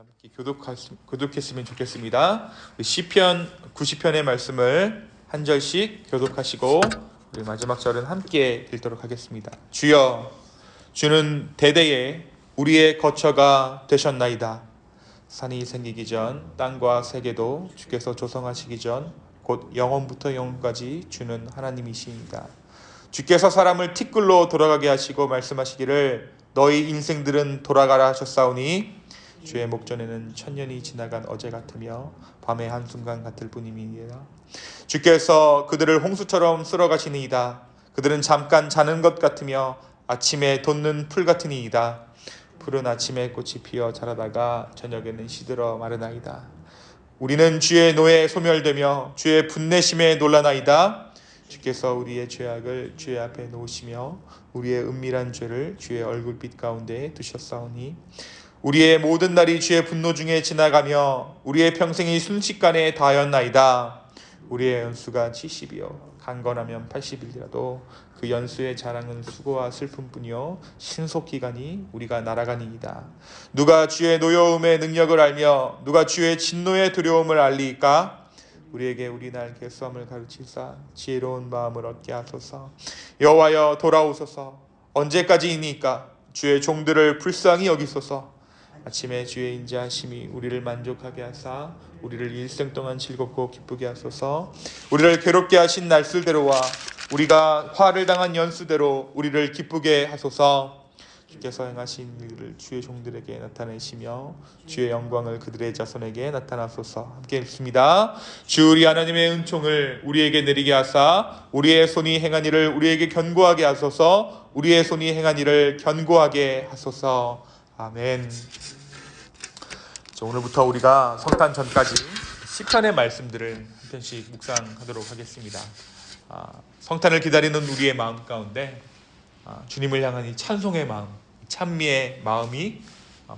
함께 교독했으면 좋겠습니다. 시편 90편의 말씀을 한 절씩 교독하시고 우리 마지막 절은 함께 읽도록 하겠습니다. 주여, 주는 대대에 우리의 거처가 되셨나이다. 산이 생기기 전 땅과 세계도 주께서 조성하시기 전 곧 영원부터 영원까지 주는 하나님이시입니다. 주께서 사람을 티끌로 돌아가게 하시고 말씀하시기를 너희 인생들은 돌아가라 하셨사오니 주의 목전에는 천년이 지나간 어제 같으며 밤의 한순간 같을 뿐입니다. 주께서 그들을 홍수처럼 쓸어가시니이다. 그들은 잠깐 자는 것 같으며 아침에 돋는 풀 같으니이다. 풀은 아침에 꽃이 피어 자라다가 저녁에는 시들어 마르나이다. 우리는 주의 노에 소멸되며 주의 분내심에 놀라나이다. 주께서 우리의 죄악을 주의 앞에 놓으시며 우리의 은밀한 죄를 주의 얼굴빛 가운데 두셨사오니 우리의 모든 날이 주의 분노 중에 지나가며 우리의 평생이 순식간에 다하였나이다. 우리의 연수가 70이요 강건하면 80일이라도 그 연수의 자랑은 수고와 슬픔뿐이요 신속기간이 우리가 날아가니이다. 누가 주의 노여움의 능력을 알며 누가 주의 진노의 두려움을 알리까? 우리에게 우리 날 개수함을 가르치사 지혜로운 마음을 얻게 하소서. 여호와여 돌아오소서. 언제까지이니까? 주의 종들을 불쌍히 여기소서. 아침에 주의 인자하심이 우리를 만족하게 하사 우리를 일생 동안 즐겁고 기쁘게 하소서. 우리를 괴롭게 하신 날수대로와 우리가 화를 당한 연수대로 우리를 기쁘게 하소서. 주께서 행하신 일을 주의 종들에게 나타내시며 주의 영광을 그들의 자손에게 나타나소서. 함께 읽습니다. 주 우리 하나님의 은총을 우리에게 내리게 하사 우리의 손이 행한 일을 우리에게 견고하게 하소서. 우리의 손이 행한 일을 견고하게 하소서. 아멘. 오늘부터 우리가 성탄 전까지 시편의 말씀들을 한 편씩 묵상하도록 하겠습니다. 성탄을 기다리는 우리의 마음 가운데 주님을 향한 이 찬송의 마음, 찬미의 마음이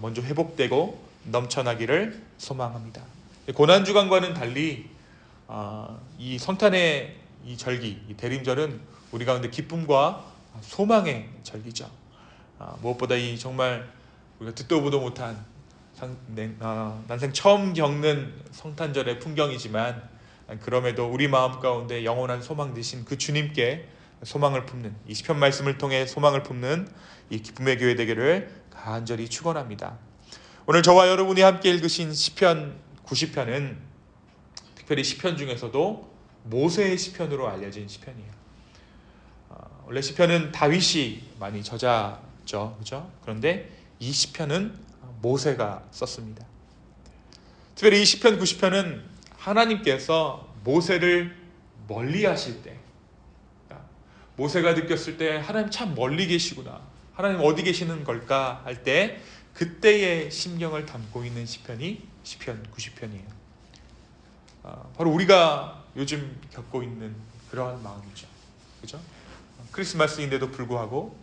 먼저 회복되고 넘쳐나기를 소망합니다. 고난주간과는 달리 이 성탄의 이 절기, 이 대림절은 우리 가운데 기쁨과 소망의 절기죠. 무엇보다 이 정말 우리가 듣도 보도 못한 난생 처음 겪는 성탄절의 풍경이지만 그럼에도 우리 마음 가운데 영원한 소망 되신 그 주님께 소망을 품는 이 시편 말씀을 통해 소망을 품는 이 기쁨의 교회 되기를 간절히 축원합니다. 오늘 저와 여러분이 함께 읽으신 시편 90편은 특별히 시편 중에서도 모세의 시편으로 알려진 시편이에요. 원래 시편은 다윗이 많이 저자죠, 그렇죠? 그런데 이 시편은 모세가 썼습니다. 특별히 이 시편 90편은 하나님께서 모세를 멀리 하실 때, 모세가 느꼈을 때 하나님 참 멀리 계시구나, 하나님 어디 계시는 걸까 할 때 그때의 심경을 담고 있는 시편이 시편 90편이에요. 바로 우리가 요즘 겪고 있는 그러한 마음이죠. 그죠? 크리스마스인데도 불구하고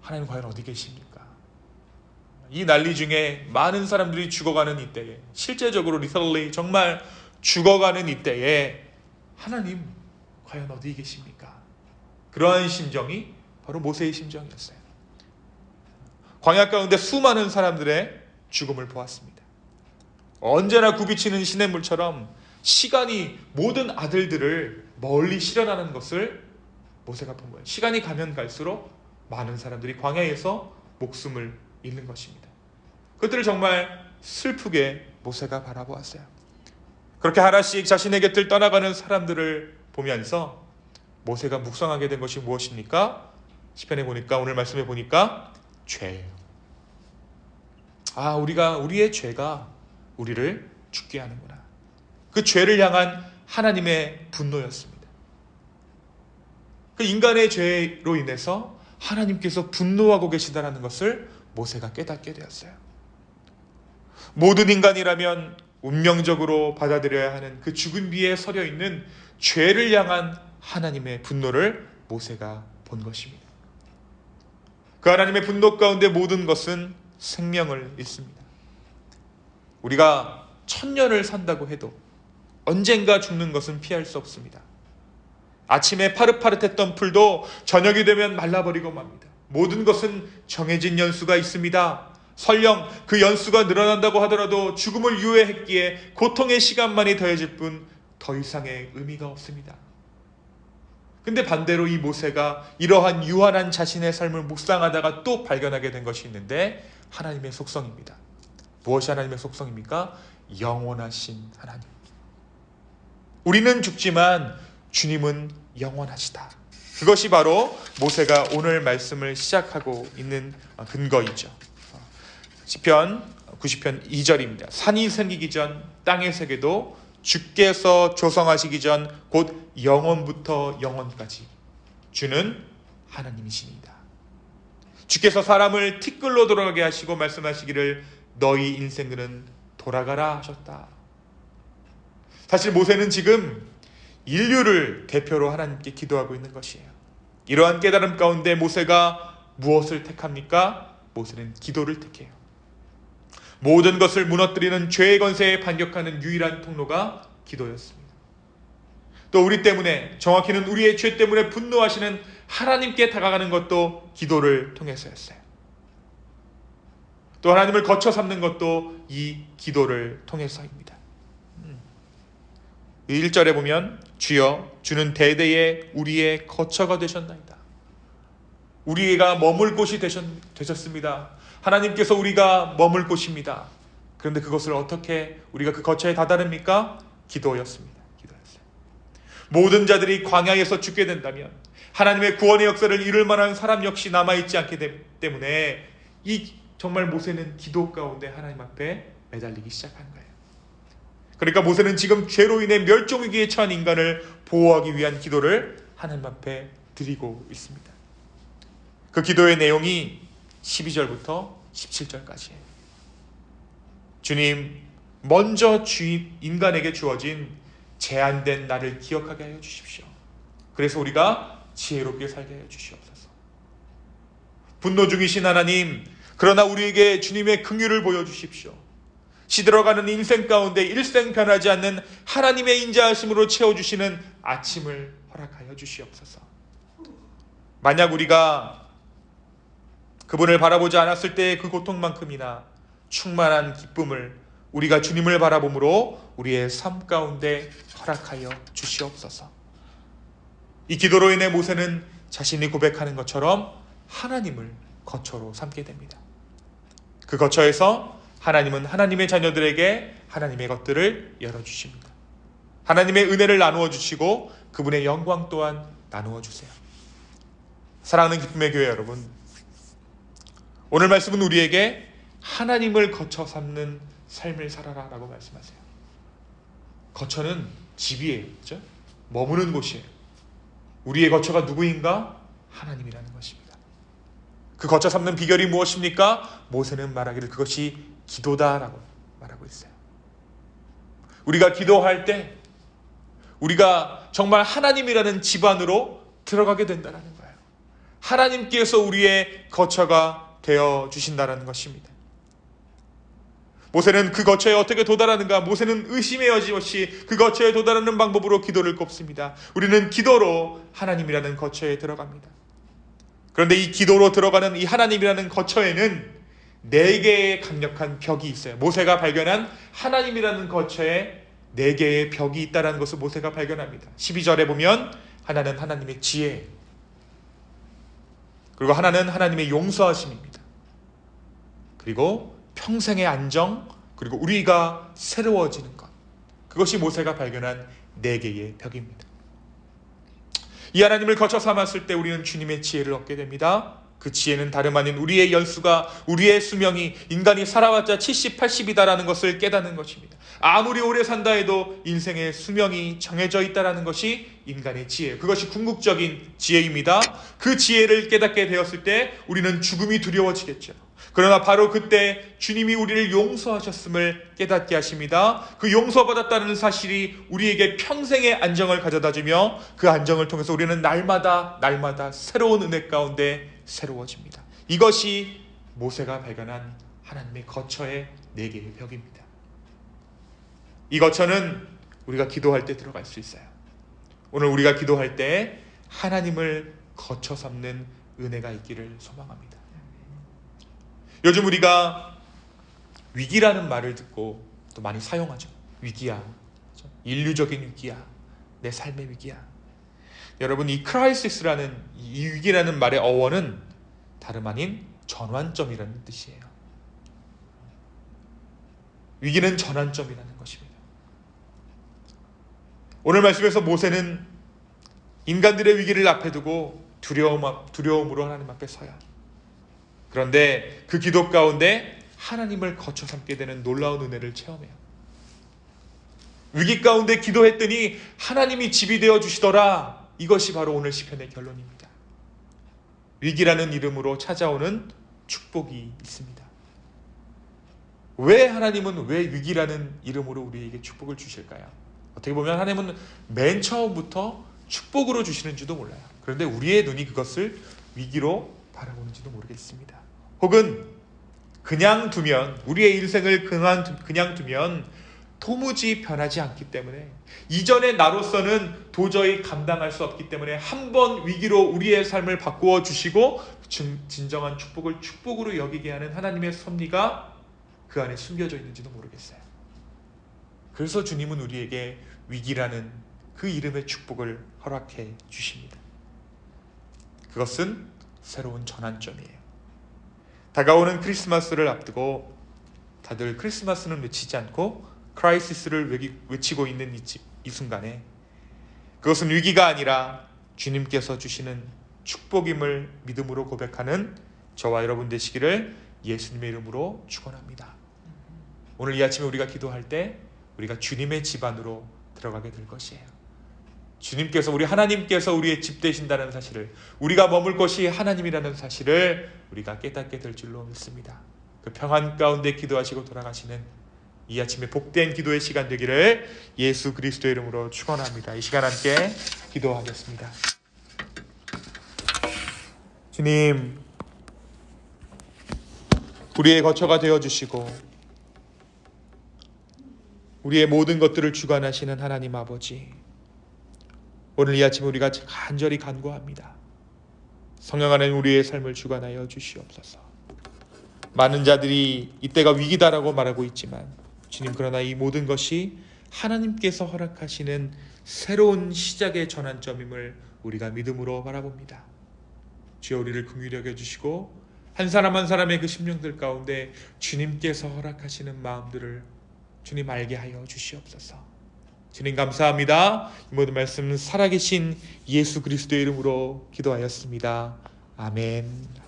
하나님 과연 어디 계십니까? 이 난리 중에 많은 사람들이 죽어가는 이때에, 실제적으로 literally 정말 죽어가는 이때에 하나님 과연 어디 계십니까? 그러한 심정이 바로 모세의 심정이었어요. 광야 가운데 수많은 사람들의 죽음을 보았습니다. 언제나 굽이치는 시냇물처럼 시간이 모든 아들들을 멀리 실현하는 것을 모세가 본 거예요. 시간이 가면 갈수록 많은 사람들이 광야에서 목숨을 잃는 것입니다. 그들을 정말 슬프게 모세가 바라보았어요. 그렇게 하나씩 자신의 곁을 떠나가는 사람들을 보면서 모세가 묵상하게 된 것이 무엇입니까? 시편에 보니까, 오늘 말씀에 보니까 죄예요. 우리의 죄가 우리를 죽게 하는구나. 그 죄를 향한 하나님의 분노였습니다. 그 인간의 죄로 인해서 하나님께서 분노하고 계시다는 것을 모세가 깨닫게 되었어요. 모든 인간이라면 운명적으로 받아들여야 하는 그 죽음 위에 서려 있는 죄를 향한 하나님의 분노를 모세가 본 것입니다. 그 하나님의 분노 가운데 모든 것은 생명을 잃습니다. 우리가 1000년을 산다고 해도 언젠가 죽는 것은 피할 수 없습니다. 아침에 파릇파릇했던 풀도 저녁이 되면 말라버리고 맙니다. 모든 것은 정해진 연수가 있습니다. 설령 그 연수가 늘어난다고 하더라도 죽음을 유예했기에 고통의 시간만이 더해질 뿐 더 이상의 의미가 없습니다. 근데 반대로 이 모세가 이러한 유한한 자신의 삶을 묵상하다가 또 발견하게 된 것이 있는데 하나님의 속성입니다. 무엇이 하나님의 속성입니까? 영원하신 하나님. 우리는 죽지만 주님은 영원하시다. 그것이 바로 모세가 오늘 말씀을 시작하고 있는 근거이죠. 시편 90편 2절입니다. 산이 생기기 전 땅의 세계도 주께서 조성하시기 전 곧 영원부터 영원까지 주는 하나님이시니이다. 주께서 사람을 티끌로 돌아가게 하시고 말씀하시기를 너희 인생들은 돌아가라 하셨다. 사실 모세는 지금 인류를 대표로 하나님께 기도하고 있는 것이에요. 이러한 깨달음 가운데 모세가 무엇을 택합니까? 모세는 기도를 택해요. 모든 것을 무너뜨리는 죄의 권세에 반격하는 유일한 통로가 기도였습니다. 또 우리 때문에, 정확히는 우리의 죄 때문에 분노하시는 하나님께 다가가는 것도 기도를 통해서였어요. 또 하나님을 거쳐 삼는 것도 이 기도를 통해서입니다. 1절에 보면 주여 주는 대대에 우리의 거처가 되셨나이다. 우리가 머물 곳이 되셨습니다. 하나님께서 우리가 머물 곳입니다. 그런데 그것을 어떻게 우리가 그 거처에 다다릅니까? 기도였습니다. 기도였어요. 모든 자들이 광야에서 죽게 된다면 하나님의 구원의 역사를 이룰 만한 사람 역시 남아있지 않기 때문에 이 정말 모세는 기도 가운데 하나님 앞에 매달리기 시작한 거예요. 그러니까 모세는 지금 죄로 인해 멸종위기에 처한 인간을 보호하기 위한 기도를 하나님 앞에 드리고 있습니다. 그 기도의 내용이 12절부터 17절까지예요. 주님, 먼저 인간에게 주어진 제한된 나를 기억하게 하여 주십시오. 그래서 우리가 지혜롭게 살게 하여 주시옵소서. 분노 중이신 하나님, 그러나 우리에게 주님의 긍휼을 보여주십시오. 시들어가는 인생 가운데 일생 변하지 않는 하나님의 인자하심으로 채워주시는 아침을 허락하여 주시옵소서. 만약 우리가 그분을 바라보지 않았을 때의 그 고통만큼이나 충만한 기쁨을 우리가 주님을 바라봄으로 우리의 삶 가운데 허락하여 주시옵소서. 이 기도로 인해 모세는 자신이 고백하는 것처럼 하나님을 거처로 삼게 됩니다. 그 거처에서 하나님은 하나님의 자녀들에게 하나님의 것들을 열어주십니다. 하나님의 은혜를 나누어 주시고 그분의 영광 또한 나누어 주세요. 사랑하는 기쁨의 교회 여러분, 오늘 말씀은 우리에게 하나님을 거처 삼는 삶을 살아라 라고 말씀하세요. 거처는 집이에요. 그렇죠? 머무는 곳이에요. 우리의 거처가 누구인가? 하나님이라는 것입니다. 그 거처 삼는 비결이 무엇입니까? 모세는 말하기를 그것이 기도다라고 말하고 있어요. 우리가 기도할 때 우리가 정말 하나님이라는 집 안으로 들어가게 된다는 거예요. 하나님께서 우리의 거처가 되어 주신다는 것입니다. 모세는 그 거처에 어떻게 도달하는가? 모세는 의심의 여지 없이 그 거처에 도달하는 방법으로 기도를 꼽습니다. 우리는 기도로 하나님이라는 거처에 들어갑니다. 그런데 이 기도로 들어가는 이 하나님이라는 거처에는 4개의 강력한 벽이 있어요. 모세가 발견한 하나님이라는 거처에 4개의 벽이 있다는 것을 모세가 발견합니다. 12절에 보면 하나는 하나님의 지혜, 그리고 하나는 하나님의 용서하심입니다. 그리고 평생의 안정, 그리고 우리가 새로워지는 것, 그것이 모세가 발견한 4개의 벽입니다. 이 하나님을 거쳐 삼았을 때 우리는 주님의 지혜를 얻게 됩니다. 그 지혜는 다름 아닌 우리의 연수가, 우리의 수명이 인간이 살아왔자 70, 80이다라는 것을 깨닫는 것입니다. 아무리 오래 산다 해도 인생의 수명이 정해져 있다는 것이 인간의 지혜, 그것이 궁극적인 지혜입니다. 그 지혜를 깨닫게 되었을 때 우리는 죽음이 두려워지겠죠. 그러나 바로 그때 주님이 우리를 용서하셨음을 깨닫게 하십니다. 그 용서받았다는 사실이 우리에게 평생의 안정을 가져다주며 그 안정을 통해서 우리는 날마다 새로운 은혜 가운데 새로워집니다. 이것이 모세가 발견한 하나님의 거처의 4개의 벽입니다. 이 거처는 우리가 기도할 때 들어갈 수 있어요. 오늘 우리가 기도할 때 하나님을 거쳐 삼는 은혜가 있기를 소망합니다. 요즘 우리가 위기라는 말을 듣고 또 많이 사용하죠. 위기야. 그렇죠? 인류적인 위기야. 내 삶의 위기야. 여러분, 이 크라이시스라는 이 위기라는 말의 어원은 다름 아닌 전환점이라는 뜻이에요. 위기는 전환점이라는 것입니다. 오늘 말씀에서 모세는 인간들의 위기를 앞에 두고 두려움으로 하나님 앞에 서야. 그런데 그 기도 가운데 하나님을 거쳐 삼게 되는 놀라운 은혜를 체험해요. 위기 가운데 기도했더니 하나님이 집이 되어 주시더라. 이것이 바로 오늘 시편의 결론입니다. 위기라는 이름으로 찾아오는 축복이 있습니다. 왜 하나님은 왜 위기라는 이름으로 우리에게 축복을 주실까요? 어떻게 보면 하나님은 맨 처음부터 축복으로 주시는지도 몰라요. 그런데 우리의 눈이 그것을 위기로 바라보는지도 모르겠습니다. 혹은 그냥 두면, 우리의 인생을 그냥 두면 도무지 변하지 않기 때문에, 이전의 나로서는 도저히 감당할 수 없기 때문에 한 번 위기로 우리의 삶을 바꾸어 주시고 진정한 축복을 축복으로 여기게 하는 하나님의 섭리가 그 안에 숨겨져 있는지도 모르겠어요. 그래서 주님은 우리에게 위기라는 그 이름의 축복을 허락해 주십니다. 그것은 새로운 전환점이에요. 다가오는 크리스마스를 앞두고 다들 크리스마스는 외치지 않고 크라이시스를 외치고 있는 이 순간에, 그것은 위기가 아니라 주님께서 주시는 축복임을 믿음으로 고백하는 저와 여러분 되시기를 예수님의 이름으로 축원합니다. 오늘 이 아침에 우리가 기도할 때 우리가 주님의 집 안으로 들어가게 될 것이에요. 주님께서, 우리 하나님께서 우리의 집 되신다는 사실을, 우리가 머물 곳이 하나님이라는 사실을 우리가 깨닫게 될 줄로 믿습니다. 그 평안 가운데 기도하시고 돌아가시는 이 아침에 복된 기도의 시간 되기를 예수 그리스도의 이름으로 축원합니다. 이 시간 함께 기도하겠습니다. 주님, 우리의 거처가 되어주시고 우리의 모든 것들을 주관하시는 하나님 아버지, 오늘 이 아침에 우리가 간절히 간구합니다. 성령 안에 우리의 삶을 주관하여 주시옵소서. 많은 자들이 이때가 위기다라고 말하고 있지만 주님, 그러나 이 모든 것이 하나님께서 허락하시는 새로운 시작의 전환점임을 우리가 믿음으로 바라봅니다. 주여, 우리를 긍휼히 여겨주시고 한 사람 한 사람의 그 심령들 가운데 주님께서 허락하시는 마음들을 주님 알게 하여 주시옵소서. 주님 감사합니다. 이 모든 말씀 살아계신 예수 그리스도의 이름으로 기도하였습니다. 아멘.